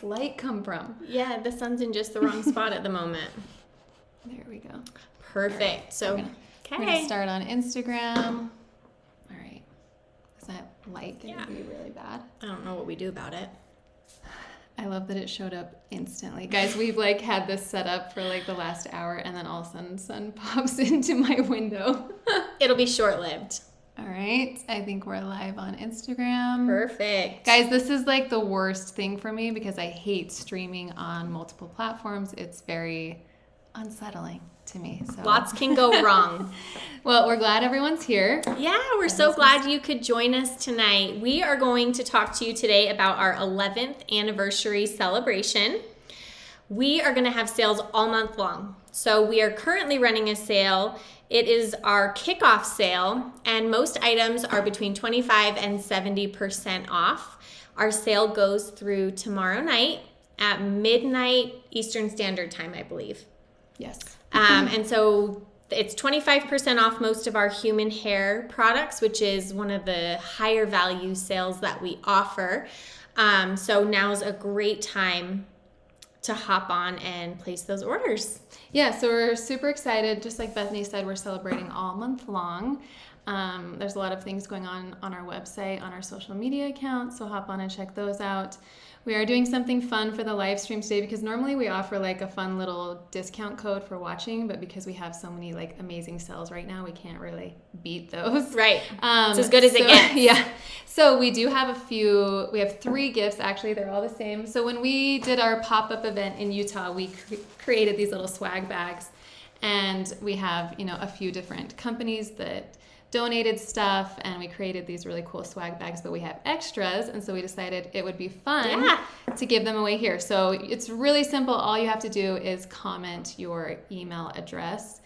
light come from? Yeah, the sun's in just the wrong spot at the moment. There we go. Perfect. Right. So, we're gonna start on Instagram. All right. Is that light gonna be really bad? I don't know what we do about it. I love that it showed up instantly. Guys, we've like had this set up for like the last hour, and then all of a sudden sun pops into my window. It'll be short-lived. All right. I think we're live on Instagram. Perfect. Guys, this is like the worst thing for me because I hate streaming on multiple platforms. It's very unsettling to me. So lots can go wrong. Well, we're glad everyone's here. Yeah, we're so glad you could join us tonight. We are going to talk to you today about our 11th anniversary celebration. We are going to have sales all month long. So we are currently running a sale. It is our kickoff sale, and most items are between 25 and 70% off. Our sale goes through tomorrow night at midnight Eastern Standard Time, I believe. Yes. And so it's 25% off most of our human hair products, which is one of the higher value sales that we offer. So now's a great time to hop on and place those orders. Yeah, so we're super excited. Just like Bethany said, we're celebrating all month long. There's a lot of things going on our website, on our social media accounts, so hop on and check those out. We are doing something fun for the live stream today because normally we offer like a fun little discount code for watching, but because we have so many like amazing sales right now, we can't really beat those. Right. It's as good as it gets. Yeah. So we do have we have 3 gifts actually. They're all the same. So when we did our pop-up event in Utah, we created these little swag bags, and we have, a few different companies that donated stuff, and we created these really cool swag bags, but we have extras, and so we decided it would be fun to give them away here. So it's really simple. All you have to do is comment your email address,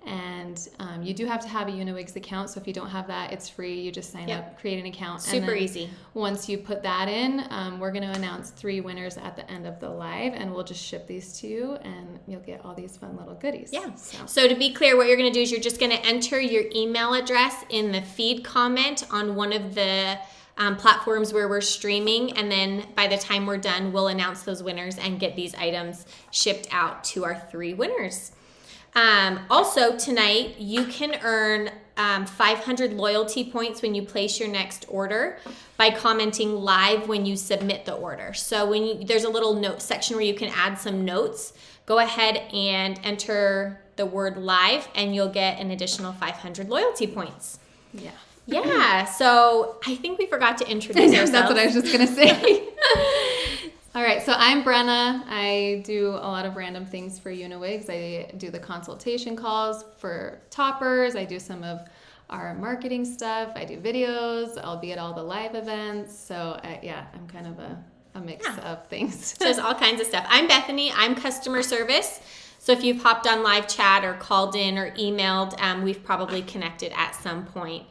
and you do have to have a UniWigs account, so if you don't have that, it's free. You just sign up, create an account. Super and then easy. Once you put that in, we're going to announce 3 winners at the end of the live, and we'll just ship these to you, and you'll get all these fun little goodies. Yeah. So to be clear, what you're going to do is you're just going to enter your email address in the feed comment on one of the platforms where we're streaming, and then by the time we're done, we'll announce those winners and get these items shipped out to our 3 winners. Also tonight, you can earn 500 loyalty points when you place your next order by commenting live when you submit the order. So there's a little note section where you can add some notes. Go ahead and enter the word live, and you'll get an additional 500 loyalty points. Yeah. Yeah. So I think we forgot to introduce ourselves. That's what I was just going to say. All right, so I'm Brenna. I do a lot of random things for UniWigs. I do the consultation calls for toppers. I do some of our marketing stuff. I do videos. I'll be at all the live events. So I'm kind of a mix of things. So there's all kinds of stuff. I'm Bethany. I'm customer service. So if you've hopped on live chat or called in or emailed, we've probably connected at some point.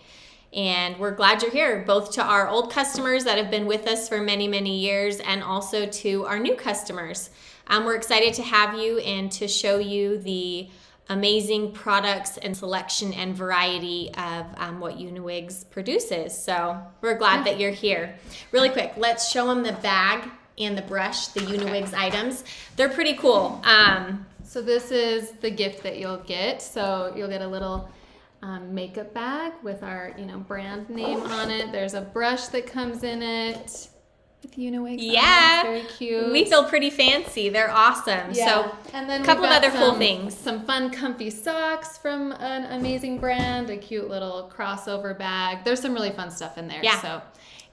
And we're glad you're here, both to our old customers that have been with us for many, many years, and also to our new customers. We're excited to have you and to show you the amazing products and selection and variety of what UniWigs produces. So we're glad that you're here. Really quick, let's show them the bag and the brush, the UniWigs items. They're pretty cool. So this is the gift that you'll get. So you'll get a little makeup bag with our brand name on it. There's a brush that comes in it with UniWigs. Yeah, very cute. We feel pretty fancy. They're awesome. Yeah. So and then a couple of other cool things. Some fun comfy socks from an amazing brand, a cute little crossover bag. There's some really fun stuff in there. Yeah. So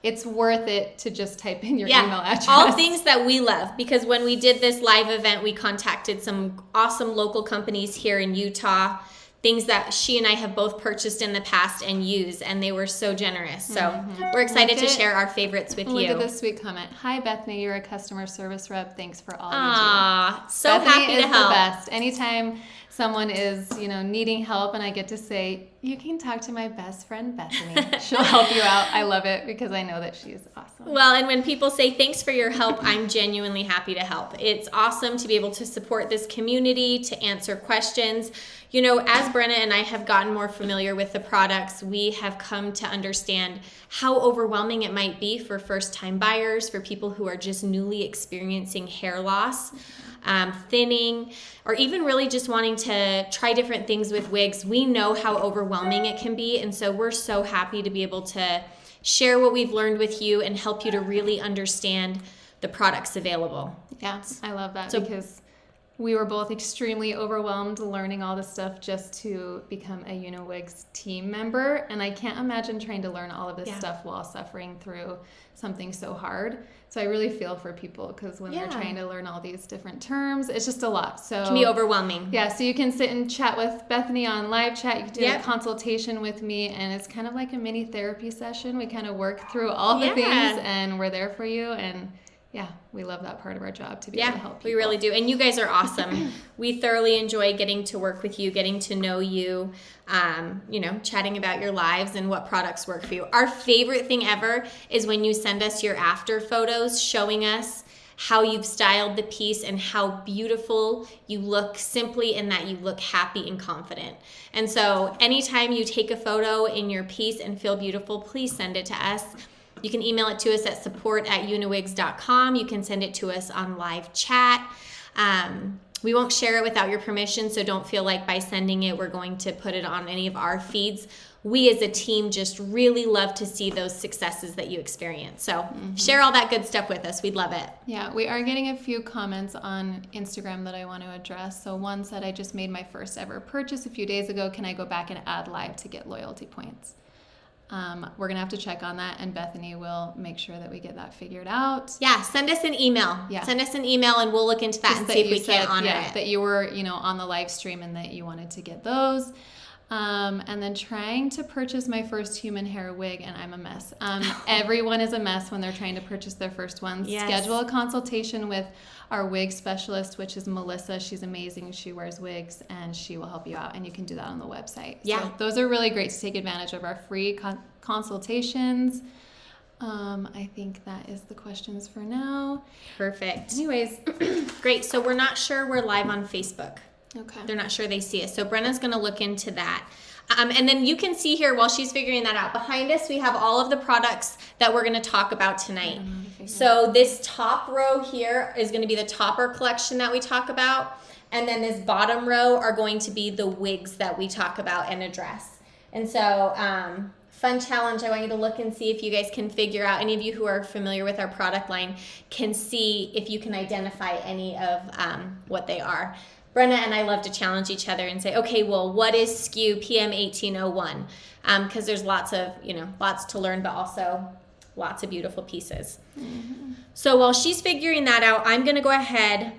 it's worth it to just type in your email address. All things that we love, because when we did this live event, we contacted some awesome local companies here in Utah, things that she and I have both purchased in the past and use, and they were so generous. So we're excited to share our favorites with you. Look at this sweet comment. Hi, Bethany, you're a customer service rep. Thanks for all you do. Aww, so Bethany happy to is help. The best. Anytime someone is, needing help and I get to say, you can talk to my best friend, Bethany. She'll help you out. I love it because I know that she's awesome. Well, and when people say thanks for your help, I'm genuinely happy to help. It's awesome to be able to support this community, to answer questions. you know, as Brenna and I have gotten more familiar with the products, we have come to understand how overwhelming it might be for first-time buyers, for people who are just newly experiencing hair loss, thinning, or even really just wanting to try different things with wigs. We know how overwhelming it can be, and so we're so happy to be able to share what we've learned with you and help you to really understand the products available. Yeah, I love that because we were both extremely overwhelmed learning all this stuff just to become a UniWigs team member. And I can't imagine trying to learn all of this stuff while suffering through something so hard. So I really feel for people because when they're trying to learn all these different terms, it's just a lot. So it can be overwhelming. Yeah, so you can sit and chat with Bethany on live chat. You can do a consultation with me, and it's kind of like a mini therapy session. We kind of work through all the things, and we're there for you. And yeah, we love that part of our job to be able to help people. We really do. And you guys are awesome. We thoroughly enjoy getting to work with you, getting to know you, you know, chatting about your lives and what products work for you. Our favorite thing ever is when you send us your after photos showing us how you've styled the piece and how beautiful you look, simply in that you look happy and confident. And so anytime you take a photo in your piece and feel beautiful, please send it to us. You can email it to us at support@uniwigs.com. You can send it to us on live chat. We won't share it without your permission, so don't feel like by sending it, we're going to put it on any of our feeds. We as a team just really love to see those successes that you experience. So share all that good stuff with us. We'd love it. Yeah, we are getting a few comments on Instagram that I want to address. So one said, I just made my first ever purchase a few days ago. Can I go back and add live to get loyalty points? We're going to have to check on that, and Bethany will make sure that we get that figured out. Yeah, send us an email. Yeah. Send us an email, and we'll look into that and see if we can honor it. That you were, you know, on the live stream and that you wanted to get those. And then trying to purchase my first human hair wig, and I'm a mess. Everyone is a mess when they're trying to purchase their first ones. Yes. Schedule a consultation with our wig specialist, which is Melissa. She's amazing. She wears wigs, and she will help you out, and you can do that on the website. Yeah. So those are really great to take advantage of our free consultations. I think that is the questions for now. Perfect. Anyways. Great. So we're not sure we're live on Facebook. Okay. They're not sure they see us. So Brenna's going to look into that. And then you can see here while she's figuring that out, behind us we have all of the products that we're going to talk about tonight. So this top row here is going to be the topper collection that we talk about. And then this bottom row are going to be the wigs that we talk about and address. And so fun challenge, I want you to look and see if you guys can figure out, any of you who are familiar with our product line can see if you can identify any of what they are. Brenna and I love to challenge each other and say, okay, well, what is SKU PM1801? Because there's lots to learn, but also lots of beautiful pieces. So while she's figuring that out, I'm going to go ahead.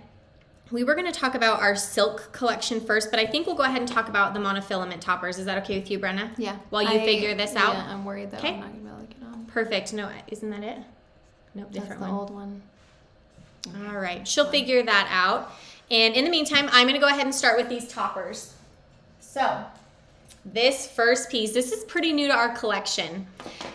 We were going to talk about our silk collection first, but I think we'll go ahead and talk about the monofilament toppers. Is that okay with you, Brenna? Yeah. While you figure this out? Yeah, I'm worried that I'm not going to be able to get on. Perfect. No, isn't that it? Nope, different That's the one. old one. All right. She'll figure that out. And in the meantime, I'm going to go ahead and start with these toppers. So this first piece, this is pretty new to our collection.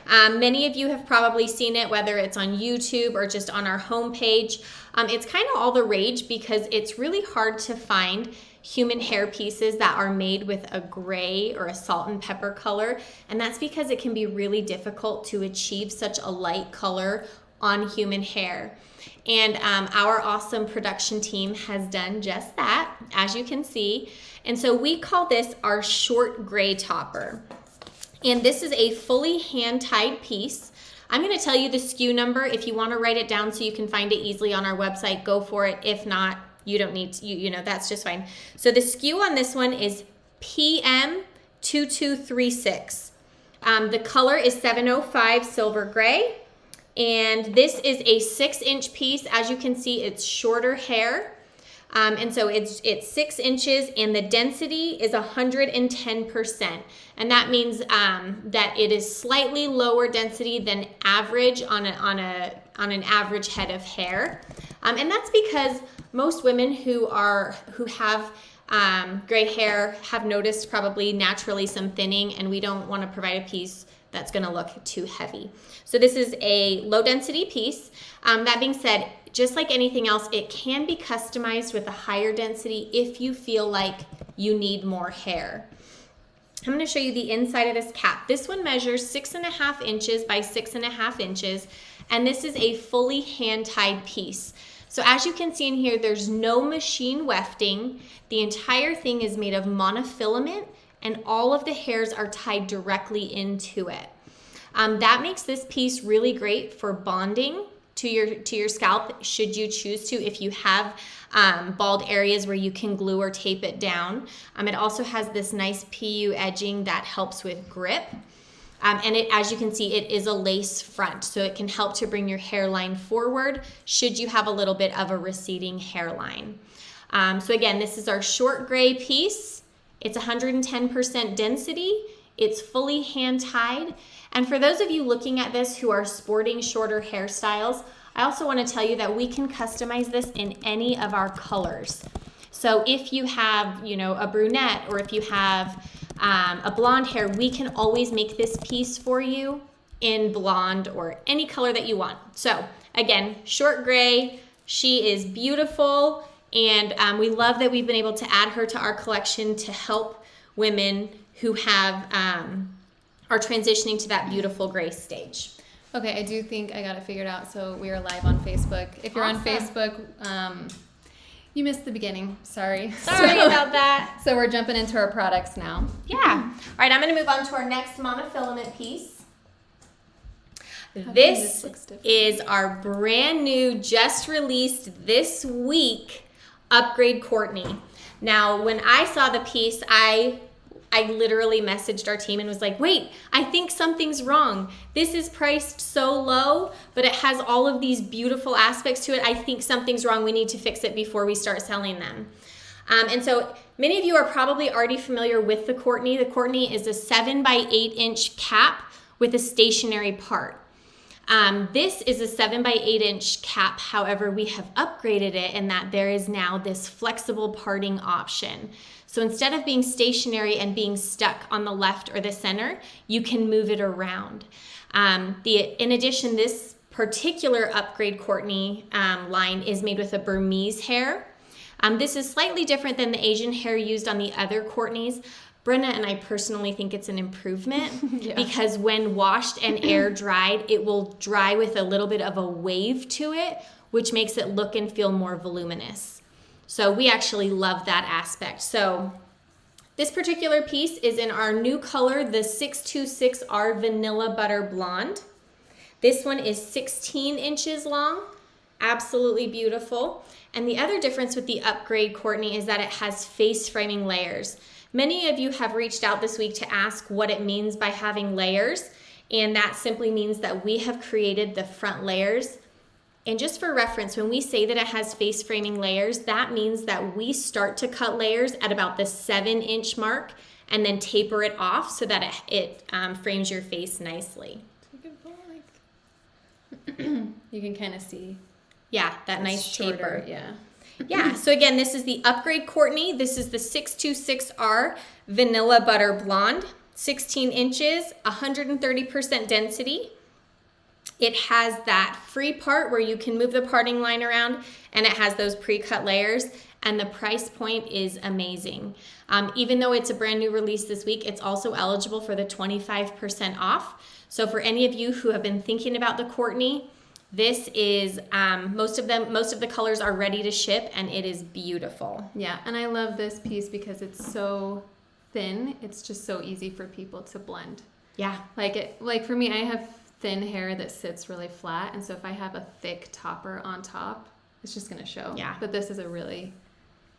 Many of you have probably seen it, whether it's on YouTube or just on our homepage. It's kind of all the rage because it's really hard to find human hair pieces that are made with a gray or a salt and pepper color. And that's because it can be really difficult to achieve such a light color on human hair. And our awesome production team has done just that, as you can see. And so we call this our short gray topper. And this is a fully hand-tied piece. I'm going to tell you the SKU number. If you want to write it down so you can find it easily on our website, go for it. If not, you don't need to, you know, that's just fine. So the SKU on this one is PM2236. The color is 705 silver gray. And this is a 6-inch piece. As you can see, it's shorter hair. And so it's 6 inches, and the density is 110%. And that means that it is slightly lower density than average on an average head of hair. And that's because most women who have gray hair have noticed probably naturally some thinning, and we don't want to provide a piece that's going to look too heavy. So this is a low density piece. That being said, just like anything else, it can be customized with a higher density if you feel like you need more hair. I'm going to show you the inside of this cap. This one measures 6.5 inches by 6.5 inches, and this is a fully hand-tied piece. So as you can see in here, there's no machine wefting. The entire thing is made of monofilament, and all of the hairs are tied directly into it. That makes this piece really great for bonding to your scalp, should you choose to, if you have bald areas where you can glue or tape it down. It also has this nice PU edging that helps with grip. And it, as you can see, it is a lace front, so it can help to bring your hairline forward should you have a little bit of a receding hairline. So again, this is our short gray piece. It's 110% density. It's fully hand tied. And for those of you looking at this who are sporting shorter hairstyles, I also want to tell you that we can customize this in any of our colors. So if you have, a brunette, or if you have a blonde hair, we can always make this piece for you in blonde or any color that you want. So again, short gray, she is beautiful, and we love that we've been able to add her to our collection to help women who have are transitioning to that beautiful gray stage. Okay, I do think I got it figured out. So we are live on Facebook. If you're on Facebook, you missed the beginning. Sorry About that. So we're jumping into our products now. Yeah. All right, I'm going to move on to our next monofilament piece. This is our brand new, just released this week, Upgrade Courtney. Now, when I saw the piece, I literally messaged our team and was like, wait, I think something's wrong. This is priced so low, but it has all of these beautiful aspects to it. I think something's wrong. We need to fix it before we start selling them. And so many of you are probably already familiar with the Courtney. The Courtney is a 7 by 8 inch cap with a stationary part. This is a 7 by 8 inch cap. However, we have upgraded it in that there is now this flexible parting option. So instead of being stationary and being stuck on the left or the center, you can move it around. In addition, this particular Upgrade Courtney line is made with a Burmese hair. This is slightly different than the Asian hair used on the other Courtneys. Brenna and I personally think it's an improvement because when washed and air dried, it will dry with a little bit of a wave to it, which makes it look and feel more voluminous. So we actually love that aspect. So this particular piece is in our new color, the 626R Vanilla Butter Blonde. This one is 16 inches long, absolutely beautiful. And the other difference with the Upgrade Courtney is that it has face framing layers. Many of you have reached out this week to ask what it means by having layers, and that simply means that we have created the front layers. And just for reference, when we say that it has face framing layers, that means that we start to cut layers at about the 7 inch mark and then taper it off so that it frames your face nicely. You can kind of see. Yeah, that nice shorter, taper. Yeah, so again, this is the Upgrade Courtney. This is the 626R Vanilla Butter Blonde, 16 inches, 130% density. It has that free part where you can move the parting line around, and it has those pre-cut layers, and the price point is amazing. Even though it's a brand new release this week, it's also eligible for the 25% off. So for any of you who have been thinking about the Courtney, this is, most of the colors are ready to ship, and it is beautiful. Yeah, and I love this piece because it's so thin. It's just so easy for people to blend. Yeah. Like for me, I have thin hair that sits really flat, and so if I have a thick topper on top, it's just going to show. Yeah. But this is a really,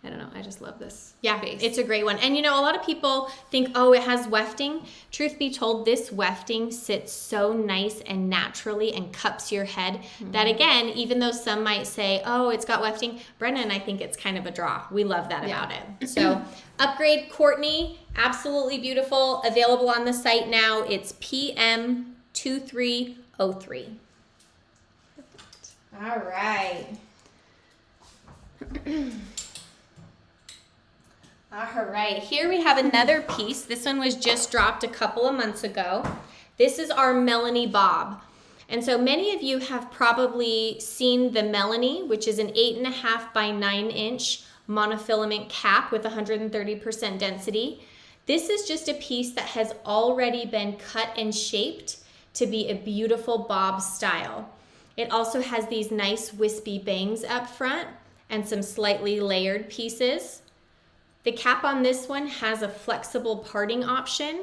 I don't know, I just love this base. It's a great one. And a lot of people think, oh, it has wefting. Truth be told, this wefting sits so nice and naturally and cups your head that, again, even though some might say, oh, it's got wefting, Brenna and I think it's kind of a draw. We love that about it. So Upgrade Courtney, absolutely beautiful, available on the site now. It's PM2303. All right. All right, here we have another piece. This one was just dropped a couple of months ago. This is our Melanie Bob. And so many of you have probably seen the Melanie, which is an 8.5 by 9 inch monofilament cap with 130% density. This is just a piece that has already been cut and shaped to be a beautiful bob style. It also has these nice wispy bangs up front and some slightly layered pieces. The cap on this one has a flexible parting option.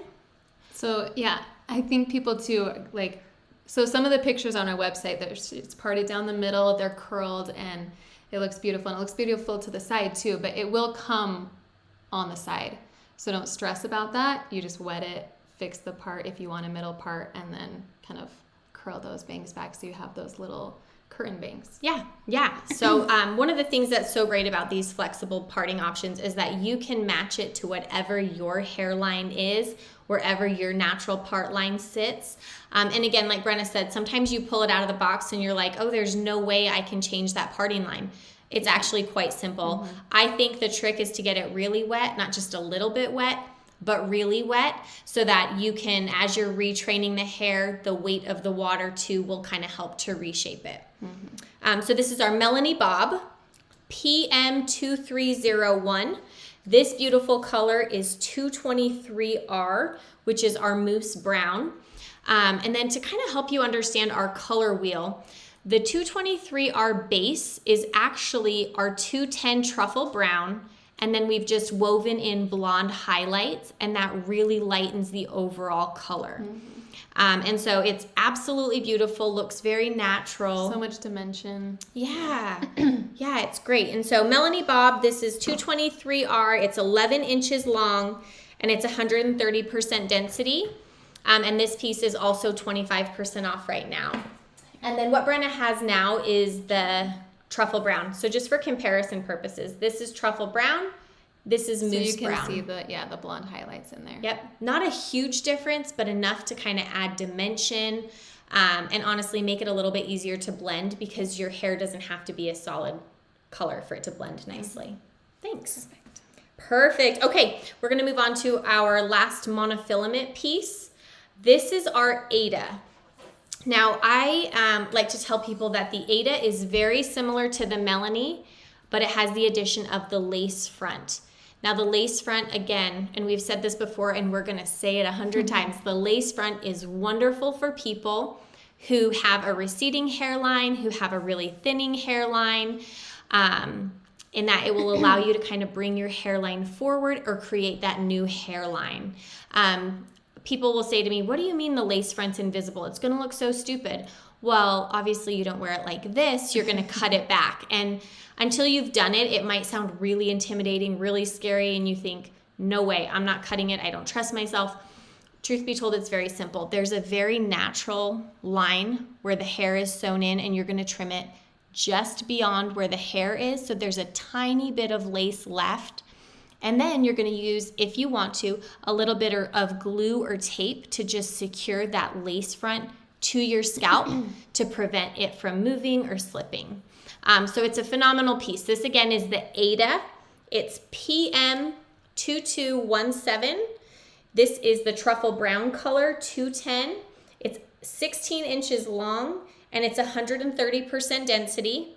So yeah, I think people too, like, so some of the pictures on our website, it's parted down the middle, they're curled, and it looks beautiful. And it looks beautiful to the side too, but it will come on the side. So don't stress about that. You just wet it, fix the part if you want a middle part, and then kind of curl those bangs back so you have those little curtain bangs. Yeah. So one of the things that's so great about these flexible parting options is that you can match it to whatever your hairline is, wherever your natural part line sits. And again, like Brenna said, sometimes you pull it out of the box and you're like, oh, there's no way I can change that parting line. It's actually quite simple. Mm-hmm. I think the trick is to get it really wet, not just a little bit wet, but really wet, so that you can, as you're retraining the hair, the weight of the water too will kind of help to reshape it. Mm-hmm. So this is our Melanie Bob, PM2301. This beautiful color is 223R, which is our mousse brown. And then to kind of help you understand our color wheel, the 223R base is actually our 210 truffle brown, and then we've just woven in blonde highlights, and that really lightens the overall color. Mm-hmm. And so it's absolutely beautiful, looks very natural. So much dimension. Yeah, yeah, it's great. And so Melanie Bob, this is 223R, it's 11 inches long, and it's 130% density. And this piece is also 25% off right now. And then what Brenna has now is the truffle brown. So just for comparison purposes, this is truffle brown, this is mousse brown. So you can see the blonde highlights in there. Yep, not a huge difference, but enough to kind of add dimension and honestly make it a little bit easier to blend, because your hair doesn't have to be a solid color for it to blend nicely. Thanks. Perfect. Okay, we're gonna move on to our last monofilament piece. This is our Ada. Now, I like to tell people that the Ada is very similar to the Melanie, but it has the addition of the lace front. Now, the lace front, again, and we've said this before, and we're going to say it 100 times, the lace front is wonderful for people who have a receding hairline, who have a really thinning hairline, in that it will allow you to kind of bring your hairline forward or create that new hairline. People will say to me, what do you mean the lace front's invisible? It's going to look so stupid. Well, obviously you don't wear it like this. You're going to cut it back. And until you've done it, it might sound really intimidating, really scary, and you think, no way, I'm not cutting it. I don't trust myself. Truth be told, it's very simple. There's a very natural line where the hair is sewn in, and you're going to trim it just beyond where the hair is. So there's a tiny bit of lace left. And then you're going to use, if you want to, a little bit of glue or tape to just secure that lace front to your scalp to prevent it from moving or slipping. So it's a phenomenal piece. This again is the Ada. It's PM2217. This is the truffle brown color, 210. It's 16 inches long, and it's 130% density.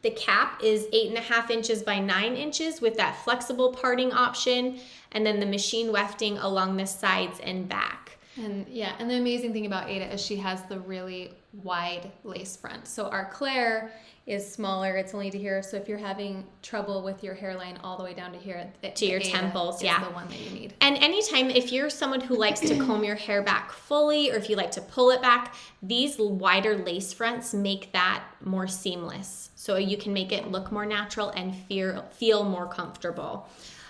The cap is 8.5 inches by 9 inches with that flexible parting option, and then the machine wefting along the sides and back. And yeah, and the amazing thing about Ada is she has the really wide lace front. So our Claire is smaller, it's only to here. So if you're having trouble with your hairline all the way down to here, to your temples, yeah, the one that you need. And anytime, if you're someone who likes to comb your hair back fully, or if you like to pull it back, these wider lace fronts make that more seamless. So you can make it look more natural and feel more comfortable.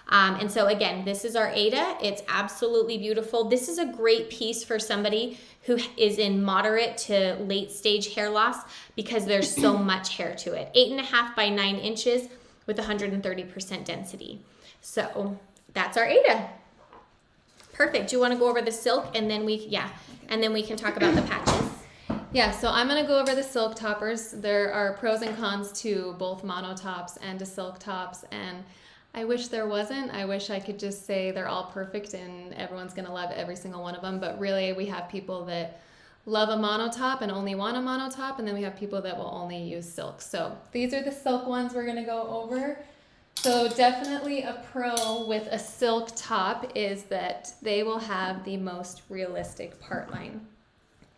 And so again, this is our Ada. It's absolutely beautiful. This is a great piece for somebody who is in moderate to late stage hair loss, because there's so much hair to it. 8.5 by 9 inches with 130% density. So that's our Ada. Perfect. Do you want to go over the silk, and then we can talk about the patches? Yeah, so I'm going to go over the silk toppers. There are pros and cons to both mono tops and to silk tops, and I wish there wasn't. I wish I could just say they're all perfect and everyone's going to love every single one of them, but really we have people that love a monotop and only want a monotop, and then we have people that will only use silk. So these are the silk ones we're going to go over. So definitely a pro with a silk top is that they will have the most realistic part line.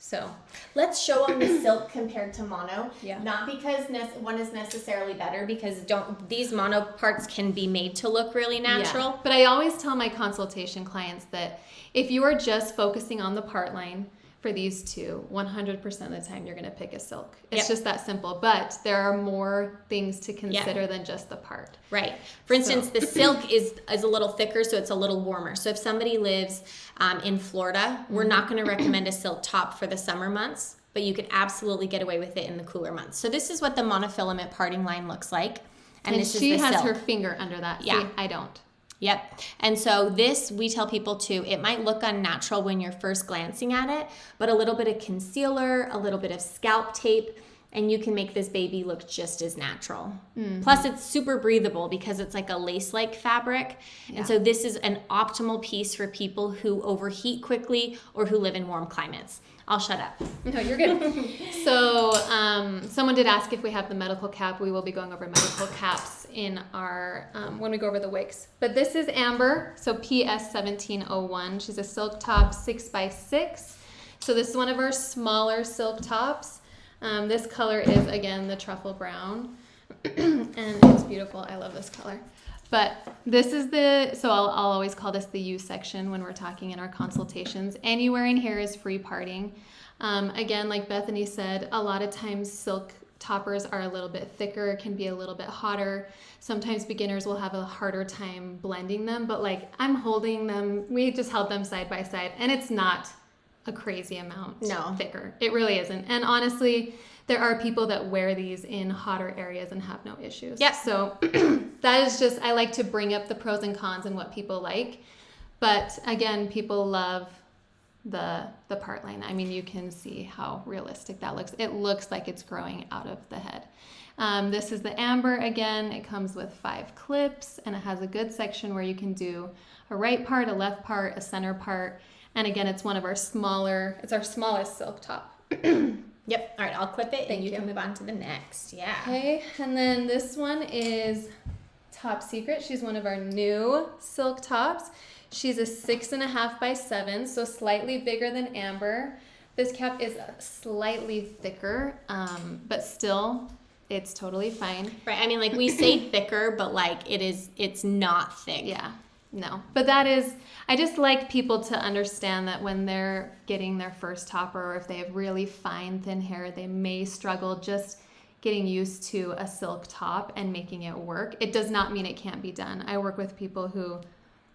So let's show them the silk compared to mono. Yeah. Not because one is necessarily better, because these mono parts can be made to look really natural. Yeah. But I always tell my consultation clients that if you are just focusing on the part line for these two, 100% of the time you're going to pick a silk. It's just that simple. But there are more things to consider than just the part. Right. For instance, the silk is a little thicker, so it's a little warmer. So if somebody lives in Florida, we're not going to recommend a silk top for the summer months, but you could absolutely get away with it in the cooler months. So this is what the monofilament parting line looks like. And this is the silk. She has her finger under that. Yeah. See, I don't. Yep. And so this, we tell people too, it might look unnatural when you're first glancing at it, but a little bit of concealer, a little bit of scalp tape, and you can make this baby look just as natural. Mm-hmm. Plus it's super breathable because it's like a lace-like fabric. Yeah. And so this is an optimal piece for people who overheat quickly or who live in warm climates. I'll shut up. No, you're good. So someone did ask if we have the medical cap. We will be going over medical caps in our, when we go over the wigs. But this is Amber, so PS1701. She's a silk top 6x6. So this is one of our smaller silk tops. This color is, again, the truffle brown. And it's beautiful. I love this color. But this is I'll always call this the U section when we're talking in our consultations. Anywhere in here is free parting. Again, like Bethany said, a lot of times silk toppers are a little bit thicker, can be a little bit hotter. Sometimes beginners will have a harder time blending them, but like I'm holding them, we just held them side by side, and it's not a crazy amount thicker. It really isn't. And honestly, there are people that wear these in hotter areas and have no issues. Yep. So that is just, I like to bring up the pros and cons and what people like. But again, people love the part line. I mean, you can see how realistic that looks. It looks like it's growing out of the head. This is the Amber again. It comes with 5 clips, and it has a good section where you can do a right part, a left part, a center part. And again, it's our smallest silk top. Yep. All right, I'll clip it and you can move on to the next. Yeah. Okay, and then this one is Top Secret. She's one of our new silk tops. She's a 6.5 by 7, so slightly bigger than Amber. This cap is slightly thicker, but still, it's totally fine. Right. I mean, like we say thicker, but like it's not thick. Yeah. No, but I just like people to understand that when they're getting their first topper, or if they have really fine, thin hair, they may struggle just getting used to a silk top and making it work. It does not mean it can't be done. I work with people who,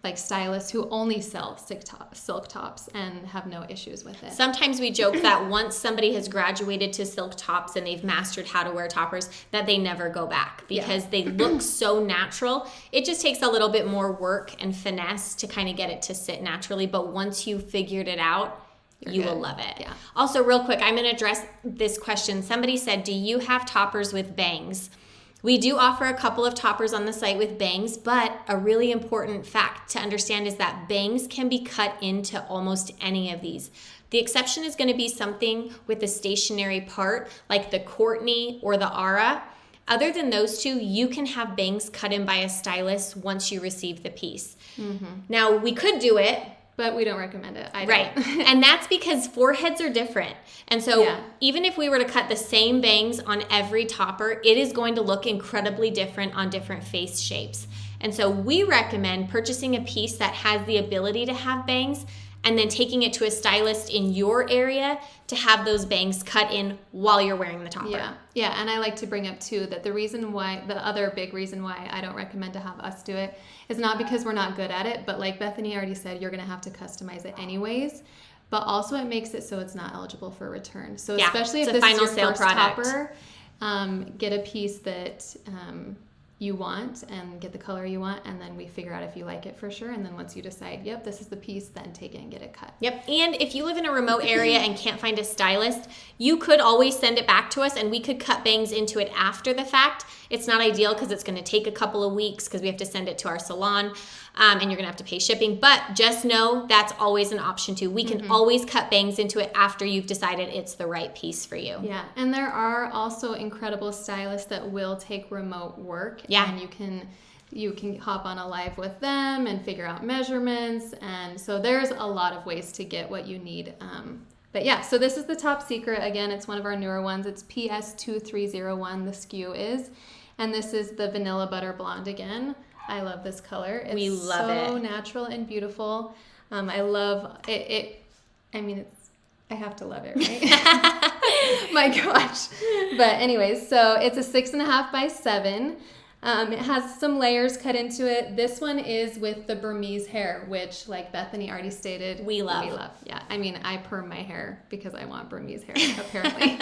like stylists, who only sell silk tops and have no issues with it. Sometimes we joke that once somebody has graduated to silk tops and they've mastered how to wear toppers, that they never go back because they look so natural. It just takes a little bit more work and finesse to kind of get it to sit naturally. But once you've figured it out, you will love it. Yeah. Also, real quick, I'm going to address this question. Somebody said, do you have toppers with bangs? We do offer a couple of toppers on the site with bangs, but a really important fact to understand is that bangs can be cut into almost any of these. The exception is going to be something with a stationary part like the Courtney or the Ara. Other than those two, you can have bangs cut in by a stylist once you receive the piece. Mm-hmm. Now, we could do it, but we don't recommend it. Right. And that's because foreheads are different. And so even if we were to cut the same bangs on every topper, it is going to look incredibly different on different face shapes. And so we recommend purchasing a piece that has the ability to have bangs and then taking it to a stylist in your area to have those bangs cut in while you're wearing the topper. Yeah, and I like to bring up too that the other big reason why I don't recommend to have us do it is not because we're not good at it, but like Bethany already said, you're gonna have to customize it anyways. But also it makes it so it's not eligible for return. So especially if this is your first topper, get a piece that you want and get the color you want, and then we figure out if you like it for sure, and then once you decide, yep, this is the piece, then take it and get it cut. Yep. And if you live in a remote area and can't find a stylist, you could always send it back to us and we could cut bangs into it after the fact. It's not ideal because it's going to take a couple of weeks because we have to send it to our salon, and you're going to have to pay shipping. But just know that's always an option too. We can always cut bangs into it after you've decided it's the right piece for you. Yeah, and there are also incredible stylists that will take remote work. Yeah. And you can hop on a live with them and figure out measurements. And so there's a lot of ways to get what you need. But yeah, so this is the Top Secret. Again, it's one of our newer ones. It's PS2301, the SKU is. And this is the Vanilla Butter Blonde again. I love this color. It's We love it. so natural and beautiful. I love it. I mean, I have to love it, right? My gosh. But anyways, so it's a 6.5 by 7. It has some layers cut into it. This one is with the Burmese hair, which, like Bethany already stated, we love. Yeah, I mean, I perm my hair because I want Burmese hair, apparently.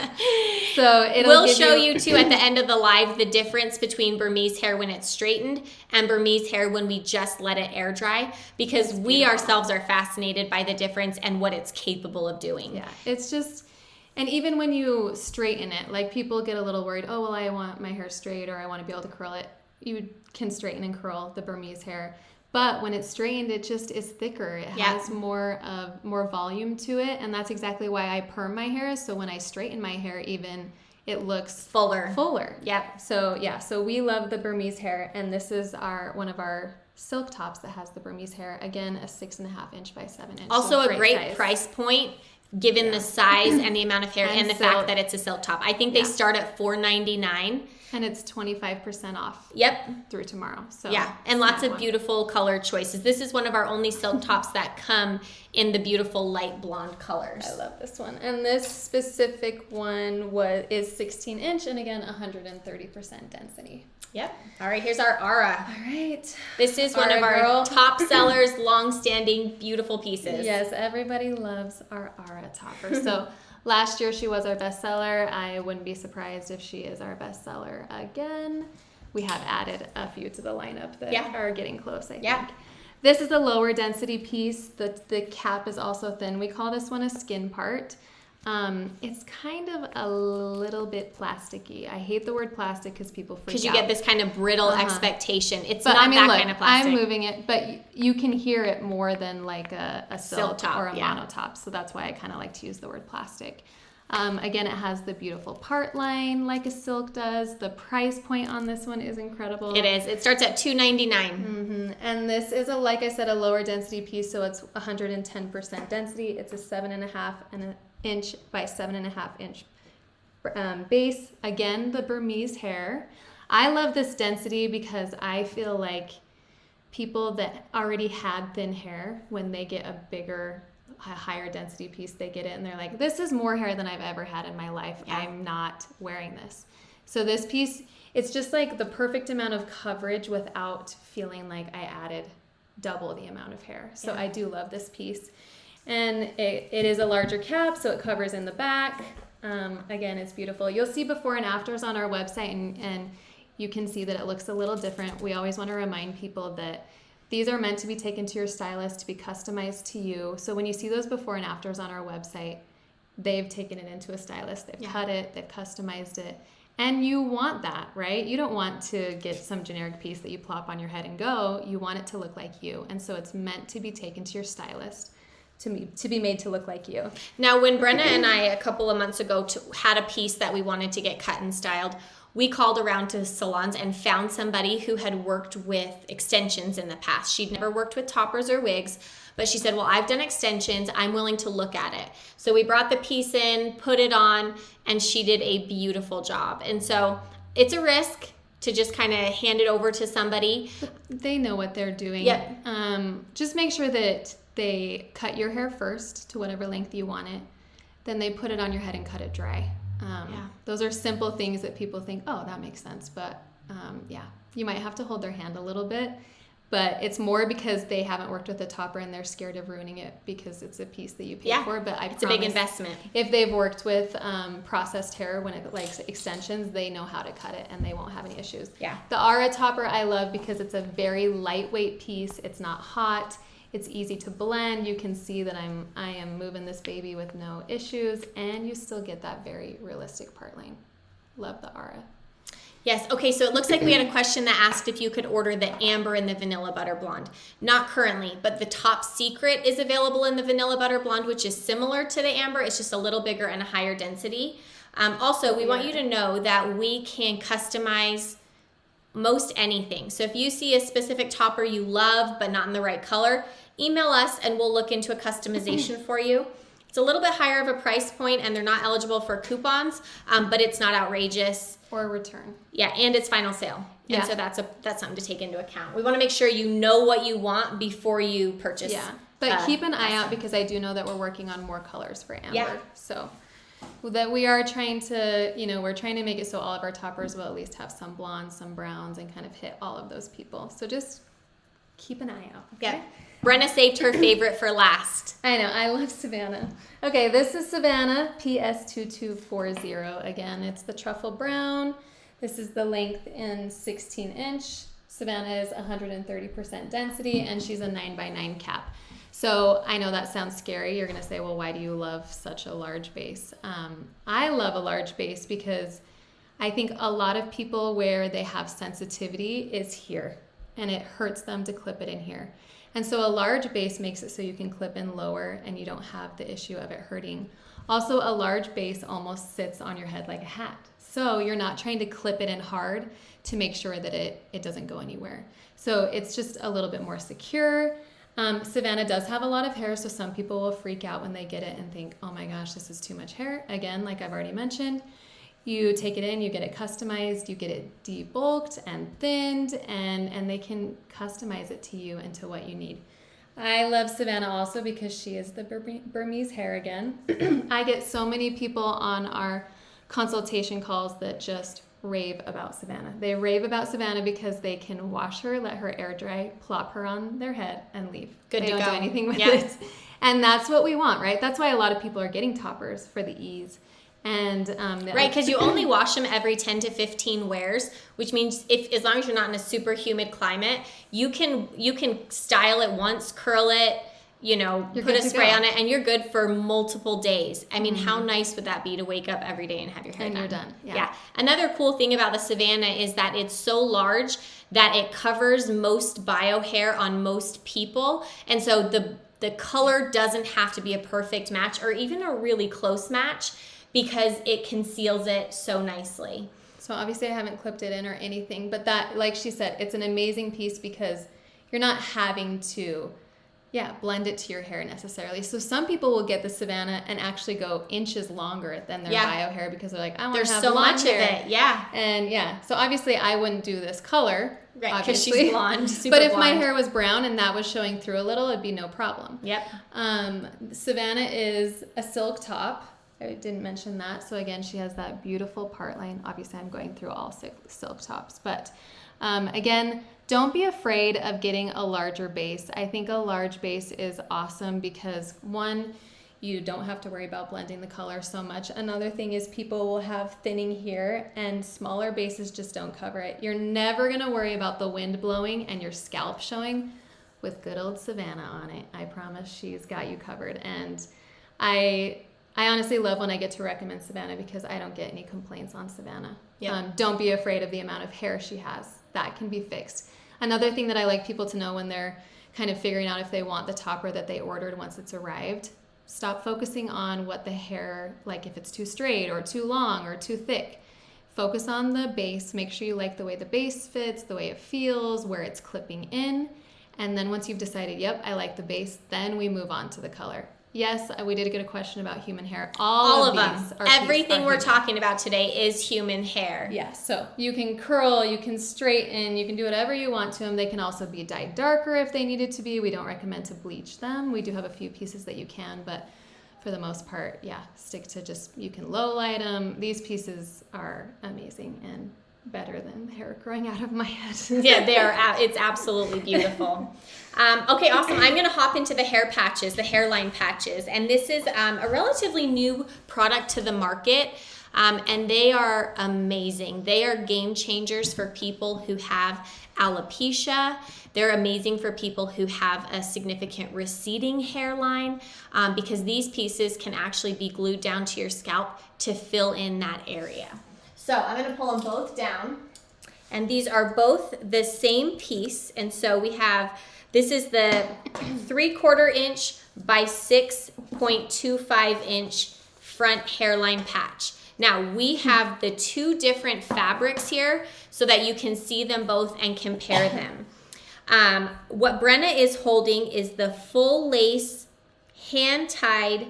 So we'll show you too at the end of the live the difference between Burmese hair when it's straightened and Burmese hair when we just let it air dry, because we ourselves are fascinated by the difference and what it's capable of doing. Yeah, it's just... And even when you straighten it, like people get a little worried, oh, well, I want my hair straight or I want to be able to curl it. You can straighten and curl the Burmese hair. But when it's straightened, it just is thicker. It has more volume to it. And that's exactly why I perm my hair. So when I straighten my hair even, it looks fuller. Yep. So yeah, so we love the Burmese hair. And this is one of our silk tops that has the Burmese hair. Again, a 6.5 inch by 7 inch. Also so a great size. Price point, given the size and the amount of hair and the fact that it's a silk top. I think they start at $4.99. And it's 25% off. Yep. Through tomorrow. So yeah, and lots of beautiful color choices. This is one of our only silk tops that come in the beautiful light blonde colors. I love this one. And this specific one is 16 inch and again 130% density. Yep. All right, here's our Aura. All right. This is one of our top sellers, long-standing, beautiful pieces. Yes, everybody loves our Aura topper. So last year she was our bestseller. I wouldn't be surprised if she is our bestseller again. We have added a few to the lineup that are getting close, I think. This is a lower density piece. The cap is also thin. We call this one a skin part. It's kind of a little bit plasticky. I hate the word plastic because people freak out. Because you get this kind of brittle expectation. It's but not that look, kind of plastic. I'm moving it, but you can hear it more than like a silk top or a mono top. So that's why I kind of like to use the word plastic. Again, it has the beautiful part line like a silk does. The price point on this one is incredible. It is. It starts at $2.99. Mm-hmm. And this is like I said, a lower density piece. So it's 110% density. It's a 7.5 inch by 7.5 inch base. Again, the Burmese hair. I love this density because I feel like people that already had thin hair, when they get a higher density piece, they get it and they're like, this is more hair than I've ever had in my life. I'm not wearing this. So this piece, it's just like the perfect amount of coverage without feeling like I added double the amount of hair. So I do love this piece. And it is a larger cap, so it covers in the back. Again, it's beautiful. You'll see before and afters on our website, and you can see that it looks a little different. We always want to remind people that these are meant to be taken to your stylist to be customized to you. So when you see those before and afters on our website, they've taken it into a stylist. They've cut it, they've customized it. And you want that, right? You don't want to get some generic piece that you plop on your head and go. You want it to look like you. And so it's meant to be taken to your stylist to be made to look like you. Now, when Brenna and I a couple of months ago had a piece that we wanted to get cut and styled, we called around to salons and found somebody who had worked with extensions in the past. She'd never worked with toppers or wigs, but she said, well, I've done extensions. I'm willing to look at it. So we brought the piece in, put it on, and she did a beautiful job. And so it's a risk to just kind of hand it over to somebody. They know what they're doing. Yep. Just make sure that they cut your hair first to whatever length you want it. Then they put it on your head and cut it dry. Those are simple things that people think, oh, that makes sense. But you might have to hold their hand a little bit. But it's more because they haven't worked with a topper and they're scared of ruining it because it's a piece that you pay for. But it's a big investment. If they've worked with processed hair when it likes extensions, they know how to cut it and they won't have any issues. Yeah. The Aura topper I love because it's a very lightweight piece. It's not hot. It's easy to blend. You can see that I am moving this baby with no issues, and you still get that very realistic part line. Love the Aura. Yes. Okay. So it looks like we had a question that asked if you could order the amber and the vanilla butter blonde. Not currently, but the top secret is available in the vanilla butter blonde, which is similar to the amber. It's just a little bigger and a higher density. Also, we want you to know that we can customize most anything. So if you see a specific topper you love but not in the right color, email us and we'll look into a customization for you. It's a little bit higher of a price point and they're not eligible for coupons, but it's not outrageous. Or a return. Yeah, and it's final sale. Yeah. And so that's something to take into account. We want to make sure you know what you want before you purchase. Yeah, but keep an eye out because I do know that we're working on more colors for amber. Yeah. So that we are trying to, we're trying to make it so all of our toppers will at least have some blondes, some browns, and kind of hit all of those people. So just keep an eye out. Okay? Yeah. Brenna saved her favorite for last. I know. I love Savannah. Okay, this is Savannah PS2240. Again, it's the truffle brown. This is the length in 16-inch. Savannah is 130% density, and she's a 9x9 cap. So I know that sounds scary. You're going to say, well, why do you love such a large base? I love a large base because I think a lot of people where they have sensitivity is here, and it hurts them to clip it in here. And so a large base makes it so you can clip in lower and you don't have the issue of it hurting. Also, a large base almost sits on your head like a hat. So you're not trying to clip it in hard to make sure that it doesn't go anywhere. So it's just a little bit more secure. Savannah does have a lot of hair, so some people will freak out when they get it and think, oh my gosh, this is too much hair. Again, like I've already mentioned, you take it in, you get it customized, you get it debulked and thinned, and they can customize it to you and to what you need. I love Savannah also because she is the Burmese hair again. I get so many people on our consultation calls that just rave about Savannah. They rave about Savannah because they can wash her, let her air dry, plop her on their head, and leave. Good they to don't go. do anything with it. And that's what we want, right? That's why a lot of people are getting toppers for the ease. And right, because you only wash them every 10 to 15 wears, which means as long as you're not in a super humid climate, you can style it once, curl it, put a spray on it, and you're good for multiple days. I mean, how nice would that be to wake up every day and have your hair and done? you're done. Yeah. Another cool thing about the Savannah is that it's so large that it covers most bio hair on most people, and so the color doesn't have to be a perfect match or even a really close match, because it conceals it so nicely. So obviously I haven't clipped it in or anything, but that, like she said, it's an amazing piece because you're not having to, blend it to your hair necessarily. So some people will get the Savannah and actually go inches longer than their bio hair because they're like, I want to have so blonde much hair. of it, yeah. And so obviously I wouldn't do this color, right? Because obviously. she's blonde, super but if blonde. my hair was brown and that was showing through a little, it'd be no problem. Yep. Savannah is a silk top. I didn't mention that. So again, she has that beautiful part line. Obviously, I'm going through all silk tops. But again, don't be afraid of getting a larger base. I think a large base is awesome because, one, you don't have to worry about blending the color so much. Another thing is people will have thinning here, and smaller bases just don't cover it. You're never going to worry about the wind blowing and your scalp showing with good old Savannah on it. I promise she's got you covered. And I honestly love when I get to recommend Savannah because I don't get any complaints on Savannah. Yep. Don't be afraid of the amount of hair she has. That can be fixed. Another thing that I like people to know when they're kind of figuring out if they want the topper that they ordered once it's arrived, stop focusing on what the hair, like if it's too straight or too long or too thick. Focus on the base. Make sure you like the way the base fits, the way it feels, where it's clipping in. And then once you've decided, yep, I like the base, then we move on to the color. Yes, we did get a question about human hair. All of them. Are Everything we're human. talking about today is human hair. Yeah, so you can curl, you can straighten, you can do whatever you want to them. They can also be dyed darker if they needed to be. We don't recommend to bleach them. We do have a few pieces that you can, but for the most part, stick to just, you can low light them. These pieces are amazing and better than the hair growing out of my head. Yeah, they are. It's absolutely beautiful. Okay, awesome. I'm going to hop into the hair patches, the hairline patches. And this is a relatively new product to the market. And they are amazing. They are game changers for people who have alopecia. They're amazing for people who have a significant receding hairline because these pieces can actually be glued down to your scalp to fill in that area. So I'm going to pull them both down. And these are both the same piece. And so we have, this is the 3/4 inch by 6.25 inch front hairline patch. Now we have the two different fabrics here so that you can see them both and compare them. What Brenna is holding is the full lace hand-tied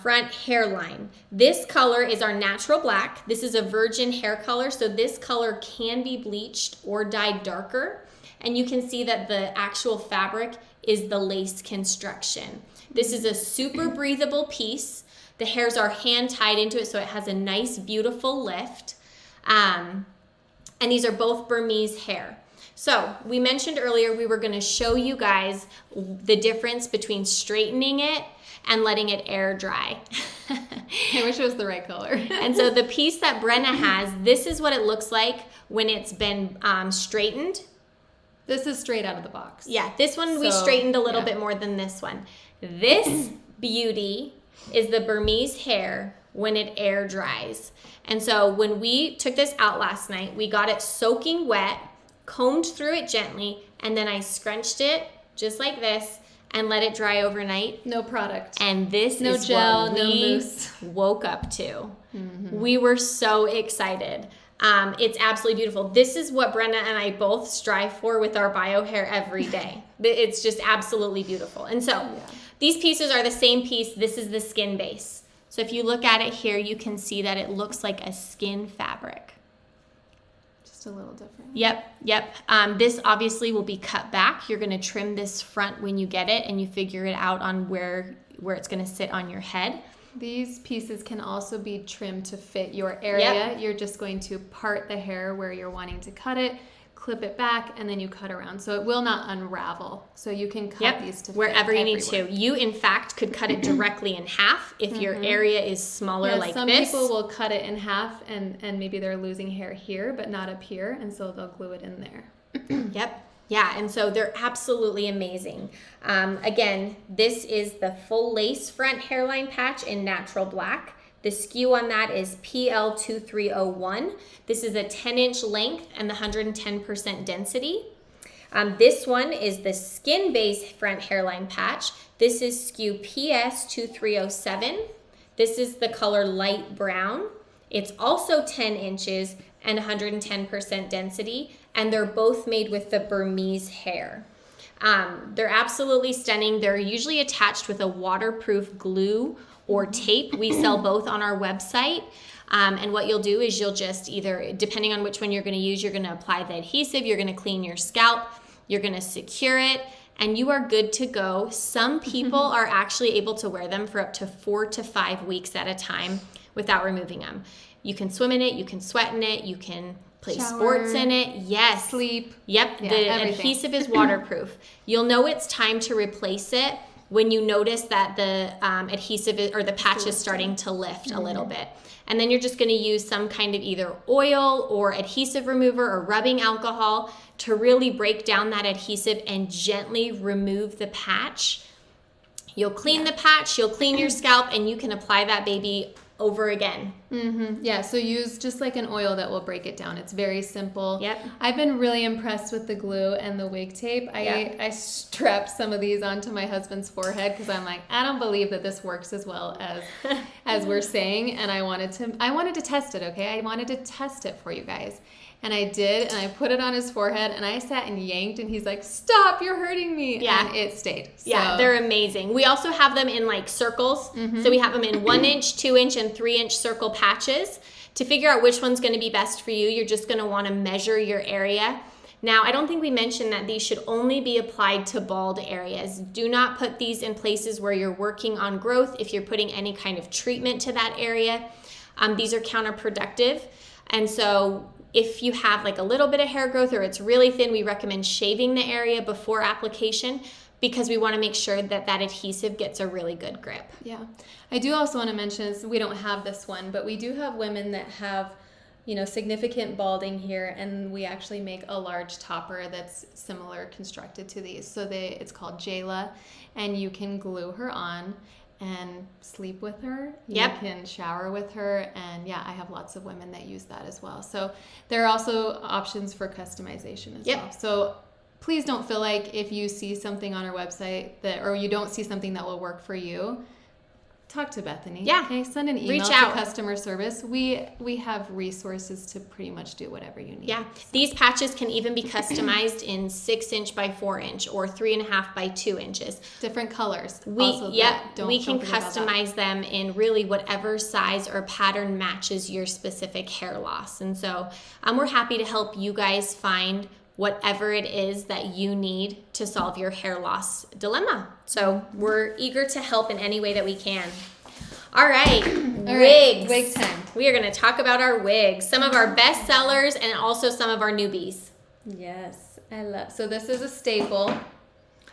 front hairline. This color is our natural black. This is a virgin hair color, so this color can be bleached or dyed darker. And you can see that the actual fabric is the lace construction. This is a super breathable piece. The hairs are hand tied into it, so it has a nice, beautiful lift. And these are both Burmese hair. So we mentioned earlier we were going to show you guys the difference between straightening it and letting it air dry. I wish it was the right color. And so the piece that Brenna has, this is what it looks like when it's been straightened. This is straight out of the box. Yeah, this one we straightened a little bit more than this one. This beauty is the Burmese hair when it air dries. And so when we took this out last night, we got it soaking wet, combed through it gently, and then I scrunched it just like this and let it dry overnight. No product. And this no is gel, what no we mousse. woke up to. Mm-hmm. We were so excited. It's absolutely beautiful. This is what Brenna and I both strive for with our bio hair every day. It's just absolutely beautiful. And so these pieces are the same piece. This is the skin base. So if you look at it here, you can see that it looks like a skin fabric. Just a little different. Yep. This obviously will be cut back. You're going to trim this front when you get it, and you figure it out on where it's going to sit on your head. These pieces can also be trimmed to fit your area. You're just going to part the hair where you're wanting to cut it, clip it back, and then you cut around. So it will not unravel. So you can cut these to fit wherever you need everywhere. to. You, in fact, could cut it directly in half if your area is smaller like some this. Some people will cut it in half and maybe they're losing hair here, but not up here. And so they'll glue it in there. Yeah, and so they're absolutely amazing. Again, this is the full lace front hairline patch in natural black. The SKU on that is PL2301. This is a 10-inch length and the 110% density. This one is the skin base front hairline patch. This is SKU PS2307. This is the color light brown. It's also 10 inches and 110% density, and they're both made with the Burmese hair. They're absolutely stunning. They're usually attached with a waterproof glue or tape. We sell both on our website. And what you'll do is you'll just either, depending on which one you're going to use, you're going to apply the adhesive, you're going to clean your scalp, you're going to secure it, and you are good to go. Some people are actually able to wear them for up to 4 to 5 weeks at a time without removing them. You can swim in it, you can sweat in it, you can play sports in it. Yes. Sleep. Yep. Yeah, the everything. adhesive is waterproof. You'll know it's time to replace it when you notice that the adhesive or the patch is starting to lift a little bit. And then you're just going to use some kind of either oil or adhesive remover or rubbing alcohol to really break down that adhesive and gently remove the patch. You'll clean the patch, you'll clean your scalp, and you can apply that baby over again. Yeah, so use just like an oil that will break it down. It's very simple. Yep. I've been really impressed with the glue and the wig tape. I strapped some of these onto my husband's forehead because I'm like, I don't believe that this works as well as we're saying, and I wanted to test it, okay? I wanted to test it for you guys. And I did, and I put it on his forehead, and I sat and yanked, and he's like, stop, you're hurting me. Yeah. And it stayed. Yeah, they're amazing. We also have them in like circles. So we have them in 1 inch, 2 inch, and 3 inch circle patches. To figure out which one's gonna be best for you, you're just gonna wanna measure your area. Now, I don't think we mentioned that these should only be applied to bald areas. Do not put these in places where you're working on growth if you're putting any kind of treatment to that area. These are counterproductive. And so if you have like a little bit of hair growth or it's really thin, we recommend shaving the area before application because we want to make sure that that adhesive gets a really good grip. Yeah. I do also want to mention, so we don't have this one, but we do have women that have, you know, significant balding here, and we actually make a large topper that's similar constructed to these. So it's called Jayla, and you can glue her on and sleep with her. Yep. You can shower with her, and yeah, I have lots of women that use that as well. So there are also options for customization as well. So please don't feel like if you see something on our website that, or you don't see something that will work for you, talk to Bethany. Yeah. Okay. Send an email Reach to out. customer service. We have resources to pretty much do whatever you need. Yeah. These patches can even be customized in 6" by 4" or 3.5" by 2 inches. Different colors. We can forget about that. customize them in really whatever size or pattern matches your specific hair loss. And so we're happy to help you guys find whatever it is that you need to solve your hair loss dilemma. So we're eager to help in any way that we can. All right, wigs. Wig time. We are going to talk about our wigs, some of our best sellers and also some of our newbies. Yes, I love. So this is a staple.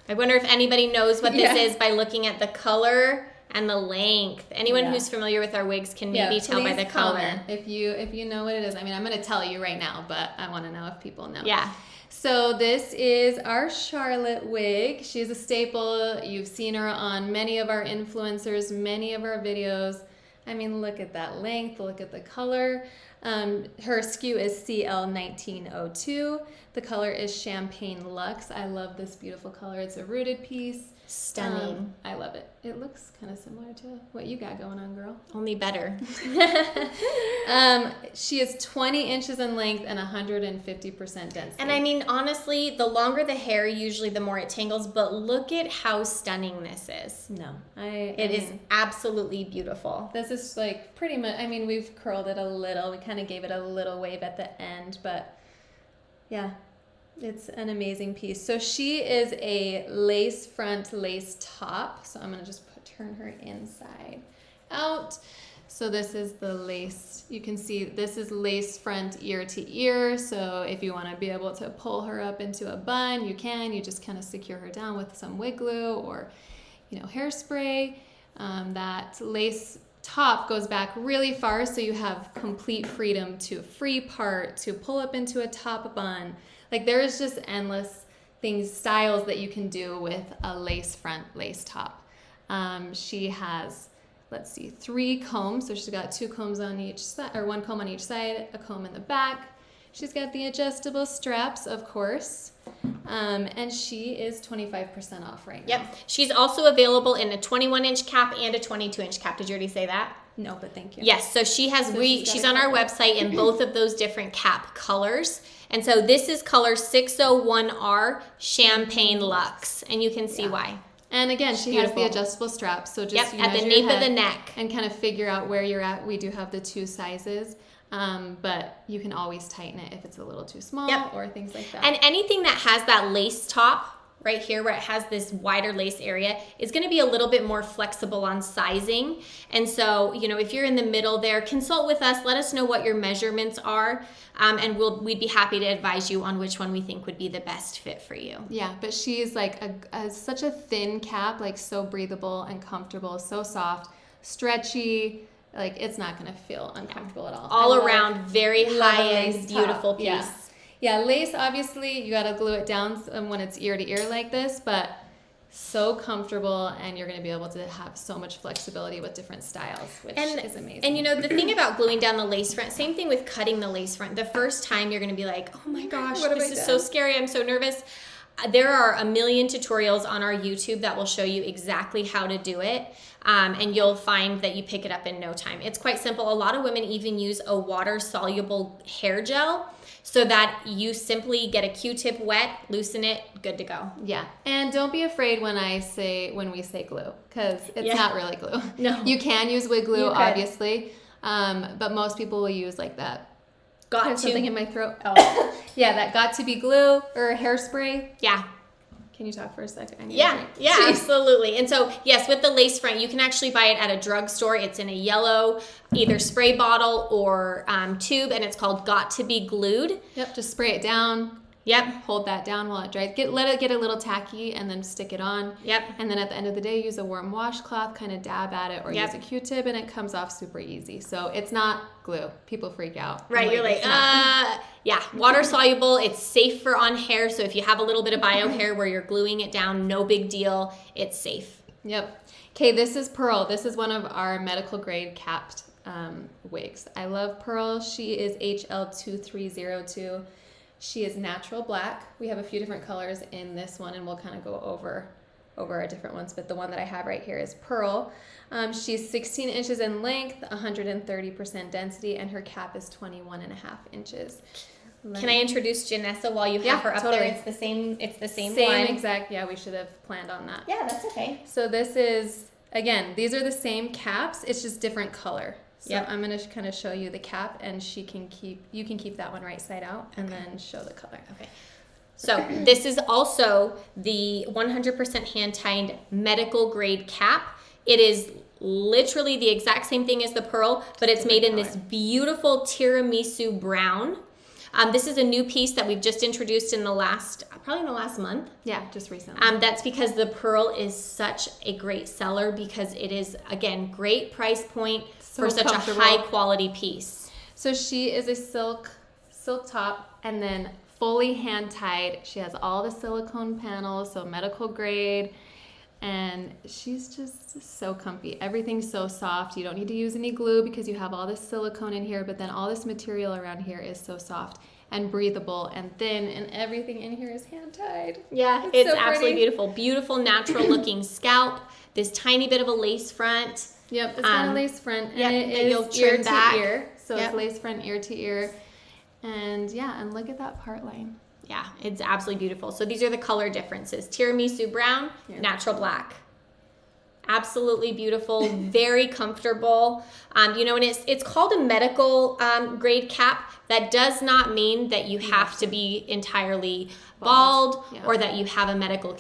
I wonder if anybody knows what this is by looking at the color and the length. Anyone who's familiar with our wigs can maybe tell by the color. Comment if you know what it is. I mean, I'm going to tell you right now, but I want to know if people know. Yeah. So this is our Charlotte wig. She's a staple. You've seen her on many of our influencers, many of our videos. I mean, look at that length. Look at the color. Her SKU is CL1902. The color is Champagne Luxe. I love this beautiful color. It's a rooted piece. Stunning. I love it. It looks kind of similar to what you got going on, girl. Only better. She is 20 inches in length and 150% density. And I mean, honestly, the longer the hair, usually the more it tangles, but look at how stunning this is. No, It is absolutely beautiful. This is like pretty much, I mean, we've curled it a little. We kind of gave it a little wave at the end, but yeah, it's an amazing piece. So she is a lace front, lace top. So I'm going to just turn her inside out. So this is the lace. You can see this is lace front ear to ear. So if you want to be able to pull her up into a bun, you can. You just kind of secure her down with some wig glue or, you know, hairspray. That lace top goes back really far, so you have complete freedom to free part, to pull up into a top bun. Like there is just endless styles that you can do with a lace front, lace top. She has, let's see, 3 combs. So she's got 2 combs on each side, or 1 comb on each side, a comb in the back. She's got the adjustable straps, of course. And she is 25% off right now. Yep. She's also available in a 21-inch cap and a 22-inch cap. Did you already say that? No, but thank you. Yes. So she's on our website in both of those different cap colors. And so this is color 601R Champagne Luxe. And you can see why. And again, she has the adjustable straps. So just at the nape of the neck. And kind of figure out where you're at. We do have the 2 sizes. But you can always tighten it if it's a little too small or things like that. And anything that has that lace top right here where it has this wider lace area is going to be a little bit more flexible on sizing. And so, you know, if you're in the middle there, consult with us. Let us know what your measurements are. And we'd be happy to advise you on which one we think would be the best fit for you. Yeah, but she's like such a thin cap, like so breathable and comfortable, so soft, stretchy. Like, it's not going to feel uncomfortable at all. All around, very high-end, beautiful piece. Yeah, lace, obviously, you got to glue it down when it's ear to ear like this, but so comfortable, and you're going to be able to have so much flexibility with different styles, which is amazing. And, you know, the thing about gluing down the lace front, same thing with cutting the lace front. The first time you're going to be like, oh, my gosh, this is so scary. I'm so nervous. There are a million tutorials on our YouTube that will show you exactly how to do it. And you'll find that you pick it up in no time. It's quite simple. A lot of women even use a water-soluble hair gel so that you simply get a Q-tip wet, loosen it, good to go. Yeah, and don't be afraid when we say glue, because it's not really glue. No. You can use wig glue, obviously, but most people will use like that. Got to. Something in my throat. Oh. Yeah, that got to be glue or hairspray. Yeah. Can you talk for a second? I need a Yeah, drink. yeah, absolutely. And so, yes, with the lace front, you can actually buy it at a drugstore. It's in a yellow, either spray bottle or tube, and it's called Got to Be Glued. Yep, just spray it down. Yep. Hold that down while it dries. Let it get a little tacky and then stick it on. Yep. And then at the end of the day, use a warm washcloth, kind of dab at it, or Yep. use a Q-tip, and it comes off super easy. So it's not glue. People freak out. Right, you're like, it's not. yeah, water soluble. It's safe for on hair. So if you have a little bit of bio hair where you're gluing it down, no big deal. It's safe. Yep. Okay, this is Pearl. This is one of our medical grade capped wigs. I love Pearl. She is HL2302. She is natural black. We have a few different colors in this one, and we'll kind of go over our different ones, but the one that I have right here is Pearl. She's 16 inches in length, 130% density, and her cap is 21.5 inches. Can I introduce Janessa while you have her up totally. there? It's the same Same one. exact, yeah, we should have planned on that. Yeah, that's okay. So this is, again, these are the same caps, it's just different color. So Yep. I'm going to kind of show you the cap, and you can keep that one right side out, and then show the color. Okay. So this is also the 100% hand-tied medical grade cap. It is literally the exact same thing as the Pearl, but it's made in this beautiful tiramisu brown. This is a new piece that we've just introduced probably in the last month. Yeah, just recently. That's because the Pearl is such a great seller because it is, again, great price point for such a high quality piece. So she is a silk top, and then fully hand tied. She has all the silicone panels, so medical grade, and she's just so comfy. Everything's so soft. You don't need to use any glue because you have all this silicone in here, but then all this material around here is so soft and breathable and thin, and everything in here is hand tied. Yeah, it's so absolutely pretty. beautiful. Beautiful natural looking scalp. This tiny bit of a lace front. Yep, it's got a lace front, and yep, it that you'll is ear trim back. to ear. So Yep. it's lace front, ear to ear. And yeah, and look at that part line. Yeah, it's absolutely beautiful. So these are the color differences. Tiramisu brown, natural black. Absolutely beautiful, very comfortable. And it's called a medical grade cap. That does not mean that you have to be entirely bald or that you have a medical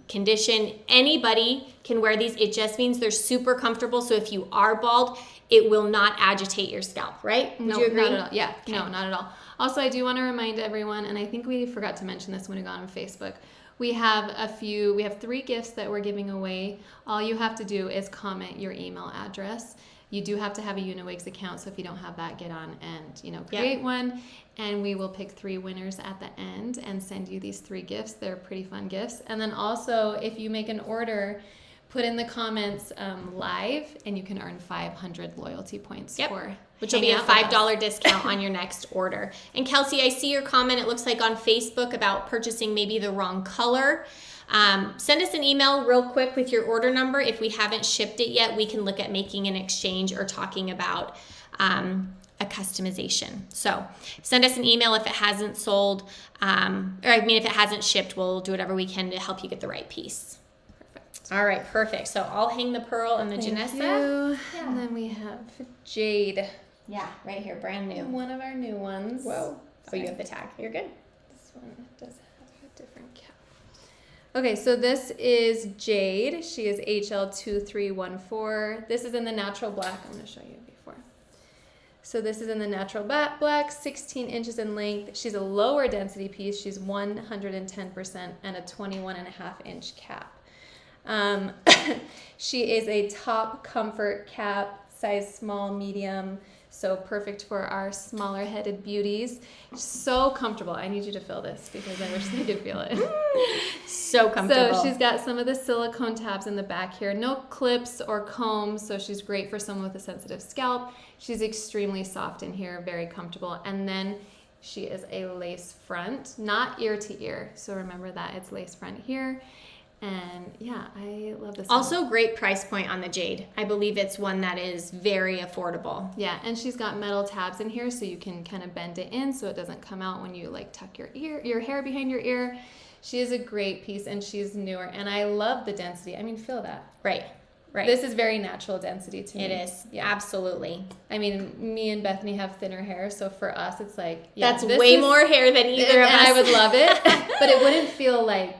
condition. Anybody can wear these. It just means they're super comfortable. So if you are bald, it will not agitate your scalp, right? Would No, you agree? not at all. Yeah, okay. No, not at all. Also, I do want to remind everyone, and I think we forgot to mention this when we got on Facebook, we have 3 gifts that we're giving away. All you have to do is comment your email address. You do have to have a UniWigs account, so if you don't have that, get on and create one, and we will pick 3 winners at the end and send you these 3 gifts. They're pretty fun gifts. And then also, if you make an order, put in the comments live, and you can earn 500 loyalty points for which will be a $5 discount on your next order. And Kelsey, I see your comment, it looks like on Facebook, about purchasing maybe the wrong color. Send us an email real quick with your order number. If we haven't shipped it yet, we can look at making an exchange or talking about a customization. So send us an email if it hasn't sold, if it hasn't shipped, we'll do whatever we can to help you get the right piece. Perfect. All right, perfect. So I'll hang the Pearl and the Janessa. Yeah. And then we have Jade. Yeah, right here, brand new. One of our new ones. Whoa. Oh, you have the tag. You're good. This one does have a different cap. Okay, so this is Jade. She is HL2314. This is in the natural black. I'm going to show you before. So this is in the natural black, 16 inches in length. She's a lower density piece. She's 110% and a 21.5-inch cap. She is a top comfort cap, size small, medium. So perfect for our smaller headed beauties. So comfortable. I need you to feel this because I wish they could feel it. So comfortable. So she's got some of the silicone tabs in the back here. No clips or combs, so she's great for someone with a sensitive scalp. She's extremely soft in here, very comfortable. And then she is a lace front, not ear to ear. So remember that, it's lace front here. And yeah, I love this Also one. great price point on the Jade. I believe it's one that is very affordable. Yeah, and she's got metal tabs in here so you can kind of bend it in so it doesn't come out when you like tuck your hair behind your ear. She is a great piece and she's newer, and I love the density. I mean, feel that. Right. This is very natural density to me. It is. Yeah. Absolutely. I mean, me and Bethany have thinner hair, so for us it's like, that's way more hair than either of us. And I would love it, but it wouldn't feel like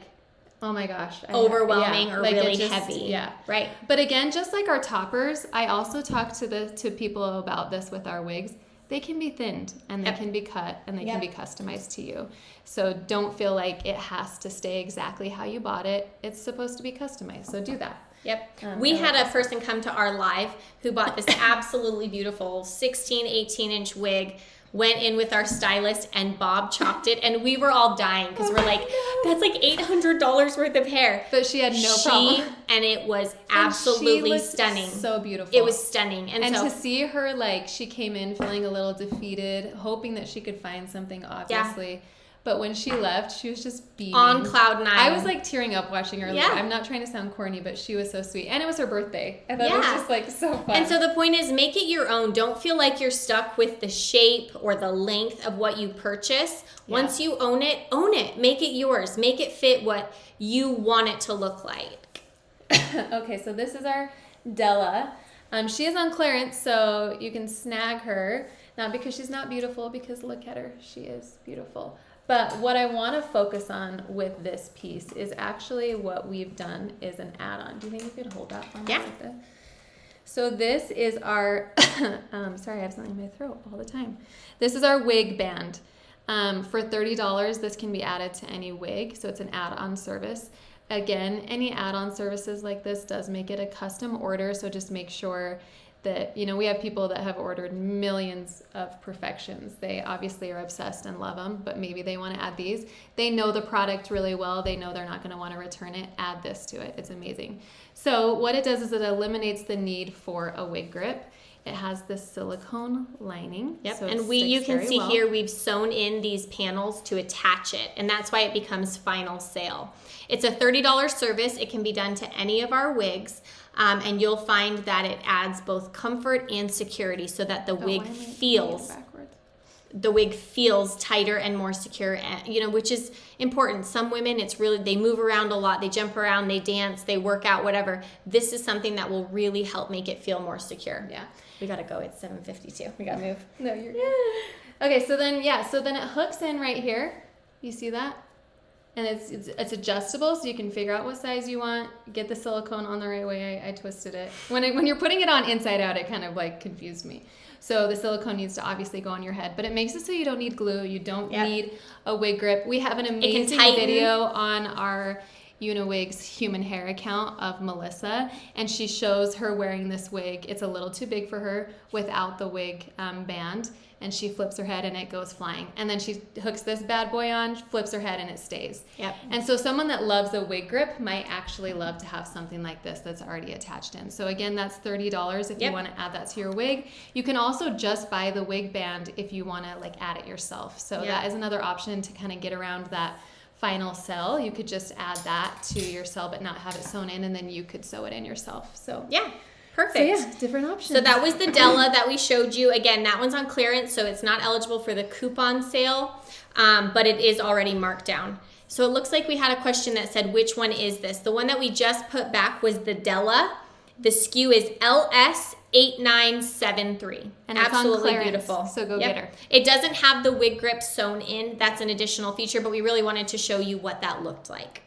Oh my gosh. overwhelming or like really it just, heavy. Yeah. Right. But again, just like our toppers, I also talk to people about this with our wigs. They can be thinned and they can be cut and they can be customized to you. So don't feel like it has to stay exactly how you bought it. It's supposed to be customized. So do that. Yep. We had a person come to our live who bought this absolutely beautiful 16, 18-inch wig, went in with our stylist, and Bob chopped it. And we were all dying because we're like, that's like $800 worth of hair. But she had no problem. And it was absolutely stunning. So beautiful. It was stunning. And so, to see her, like, she came in feeling a little defeated, hoping that she could find something, obviously. Yeah. But when she left, she was just beaming. On cloud 9. I was like tearing up watching her. Yeah. Like, I'm not trying to sound corny, but she was so sweet. And it was her birthday. I thought it was just like so fun. And so the point is, make it your own. Don't feel like you're stuck with the shape or the length of what you purchase. Once you own it, own it. Make it yours. Make it fit what you want it to look like. Okay, so this is our Della. She is on clearance, so you can snag her. Not because she's not beautiful, because look at her. She is beautiful. But what I want to focus on with this piece is actually what we've done is an add-on. Do you think you could hold that for me? Yeah. Like that? So this is our, sorry, I have something in my throat all the time. This is our wig band. For $30, this can be added to any wig, so it's an add-on service. Again, any add-on services like this does make it a custom order, so just make sure that, you know, we have people that have ordered millions of perfections. They obviously are obsessed and love them, but maybe they want to add these. They know the product really well. They know they're not going to want to return it. Add this to it. It's amazing. So what it does is it eliminates the need for a wig grip. It has this silicone lining. Yep, so and you can see here we've sewn in these panels to attach it, and that's why it becomes final sale. It's a $30 service. It can be done to any of our wigs, and you'll find that it adds both comfort and security so that the wig feels tighter and more secure, you know, which is important. Some women, it's really, they move around a lot, they jump around, they dance, they work out, whatever. This is something that will really help make it feel more secure. Yeah. We gotta go, it's 7:52. We gotta move. No, you're good. Okay, so then it hooks in right here. You see that? And it's adjustable, so you can figure out what size you want. Get the silicone on the right way. I twisted it. When you're putting it on inside out, it kind of like confused me. So the silicone needs to obviously go on your head, but it makes it so you don't need glue. You don't need a wig grip. We have an amazing video on our UniWigs human hair account of Melissa, and she shows her wearing this wig. It's a little too big for her without the wig band, and she flips her head and it goes flying. And then she hooks this bad boy on, flips her head, and it stays. Yep. And so someone that loves a wig grip might actually love to have something like this that's already attached in. So again, that's $30 if you want to add that to your wig. You can also just buy the wig band if you want to like add it yourself. So that is another option to kind of get around that final sell. You could just add that to your sell but not have it sewn in, and then you could sew it in yourself. So yeah, perfect. So different options. So that was the Della that we showed you. Again, that one's on clearance, so it's not eligible for the coupon sale, but it is already marked down. So it looks like we had a question that said, which one is this? The one that we just put back was the Della. The SKU is LS8973. And it's absolutely on beautiful. So go get her. It doesn't have the wig grip sewn in. That's an additional feature, but we really wanted to show you what that looked like.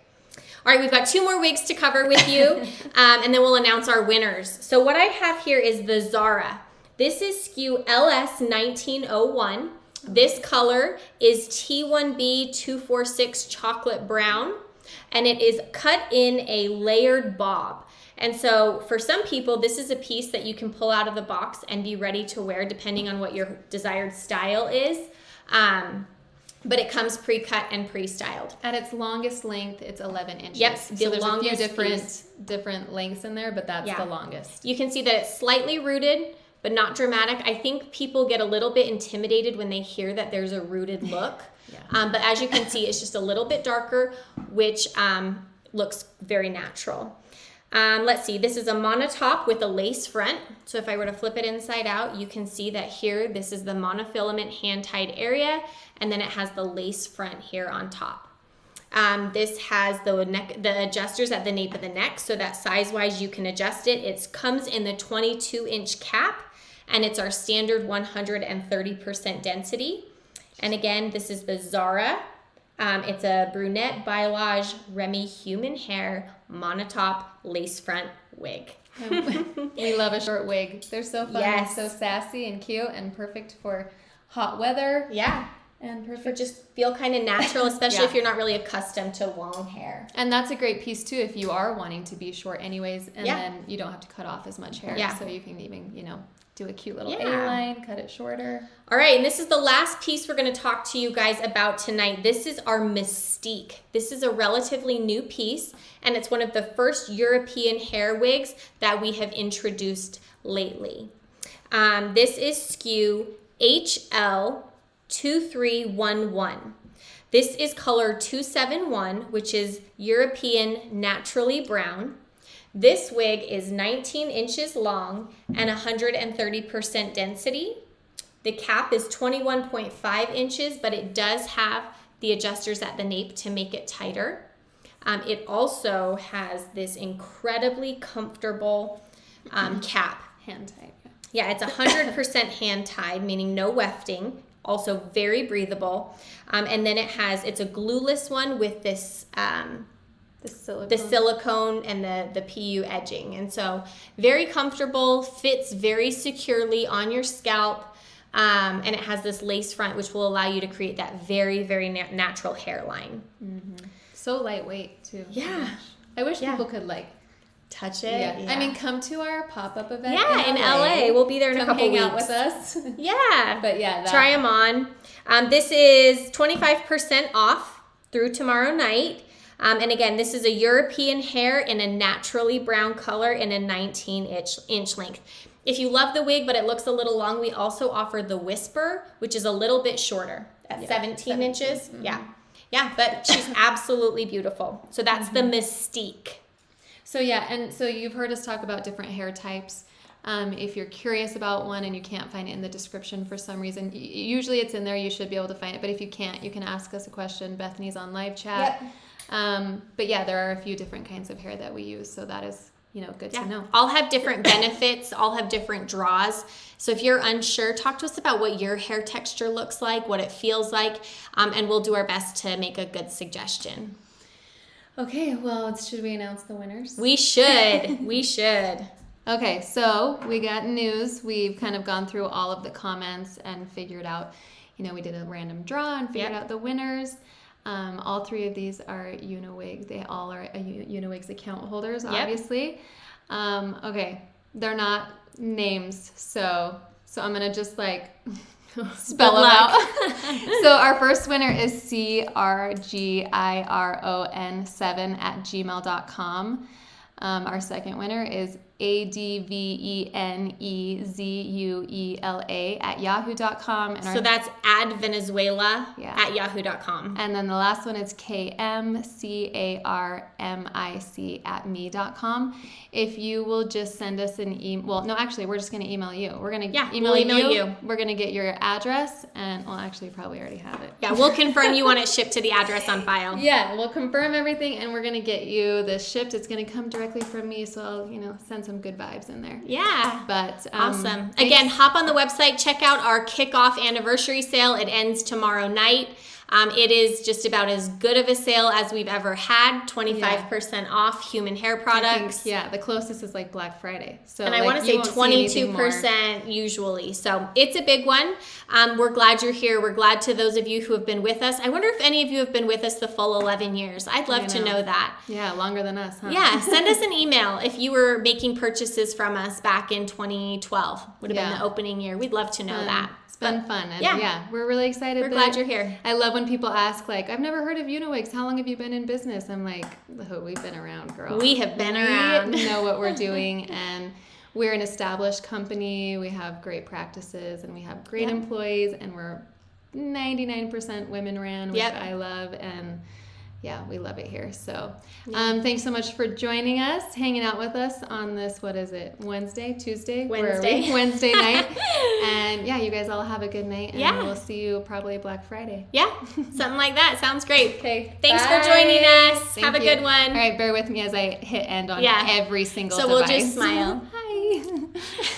All right, we've got 2 more wigs to cover with you, and then we'll announce our winners. So what I have here is the Zara. This is SKU LS1901. This color is T1B246 chocolate brown, and it is cut in a layered bob. And so for some people, this is a piece that you can pull out of the box and be ready to wear depending on what your desired style is. But it comes pre-cut and pre-styled. At its longest length, it's 11 inches. Yep, so there's a few piece. different lengths in there, but that's the longest. You can see that it's slightly rooted, but not dramatic. I think people get a little bit intimidated when they hear that there's a rooted look. But as you can see, it's just a little bit darker, which looks very natural. Let's see, this is a monotop with a lace front. So if I were to flip it inside out, you can see that here, this is the monofilament hand-tied area, and then it has the lace front here on top. This has the adjusters at the nape of the neck, so that size-wise you can adjust it. It comes in the 22-inch cap, and it's our standard 130% density. And again, this is the Zara. It's a brunette balayage Remy human hair monotop lace front wig. We love a short wig. They're so fun and so sassy and cute and perfect for hot weather. Yeah. And perfect. For just feel kind of natural, especially if you're not really accustomed to long hair. And that's a great piece too if you are wanting to be short anyways, and then you don't have to cut off as much hair. So you can even, do a cute little A-line, cut it shorter. All right, and this is the last piece we're going to talk to you guys about tonight. This is our Mystique. This is a relatively new piece, and it's one of the first European hair wigs that we have introduced lately. This is SKU HL2311. This is color 271, which is European naturally brown. This wig is 19 inches long and 130% density. The cap is 21.5 inches, but it does have the adjusters at the nape to make it tighter. It also has this incredibly comfortable cap. Hand tight. Yeah, it's 100% hand tied, meaning no wefting. Also very breathable. And then it's a glueless one with this the silicone and the PU edging. And so very comfortable, fits very securely on your scalp. And it has this lace front, which will allow you to create that very, very natural hairline. Mm-hmm. So lightweight too. Yeah. I wish people could touch it. Yeah. I mean, come to our pop-up event. Yeah, in LA. We'll be there in a couple weeks. Hang out with us. Yeah. But try them on. This is 25% off through tomorrow night. And again, this is a European hair in a naturally brown color in a 19-inch length. If you love the wig, but it looks a little long, we also offer the Whisper, which is a little bit shorter at 17 inches. Mm-hmm. Yeah, but she's absolutely beautiful. So that's the Mystique. So and so you've heard us talk about different hair types. If you're curious about one and you can't find it in the description for some reason, usually it's in there. You should be able to find it. But if you can't, you can ask us a question. Bethany's on live chat. Yep. But there are a few different kinds of hair that we use. So that is, good to know. All have different benefits. All have different draws. So if you're unsure, talk to us about what your hair texture looks like, what it feels like, and we'll do our best to make a good suggestion. Okay, well, should we announce the winners? We should. We should. Okay, so we got news. We've kind of gone through all of the comments and figured out, we did a random draw and figured out the winners. All three of these are UniWigs. They all are UniWigs account holders, obviously. Okay, they're not names, so I'm gonna just spell them out. So our first winner is CRGIRON7@gmail.com. Our second winner is ADVENEZUELA@yahoo.com. And so that's @Venezuela at yahoo.com. And then the last one is KMCARMIC@me.com. If you will just send us an email. Well, no, actually, we're just going to email you. We're going to email you. We're going to get your address. And, actually, you probably already have it. Yeah, we'll confirm you want it shipped to the address on file. Yeah, we'll confirm everything. And we're going to get you this shipped. It's going to come directly from me. So I'll, send some good vibes in there. Yeah. But awesome. Again, hop on the website, check out our kickoff anniversary sale. It ends tomorrow night. It is just about as good of a sale as we've ever had. 25% off human hair products. The closest is Black Friday. So, and I want to say 22% usually. So it's a big one. We're glad you're here. We're glad to those of you who have been with us. I wonder if any of you have been with us the full 11 years. I'd love to know that. Yeah, longer than us, huh? Yeah, send us an email if you were making purchases from us back in 2012. Would have been the opening year. We'd love to know that. It's been fun. And we're really excited. We're glad you're here. I love when people ask, I've never heard of UniWigs. How long have you been in business? I'm like, we've been around, girl. We have been around. We know what we're doing, and we're an established company. We have great practices, and we have great employees, and we're 99% women ran, which I love, and we love it here. So thanks so much for joining us, hanging out with us on this, Wednesday night. And you guys all have a good night, and we'll see you probably Black Friday. Yeah, something like that. Sounds great. Okay, thanks for joining us. Have a good one. All right, bear with me as I hit end on every single device. So we'll just smile. Hi.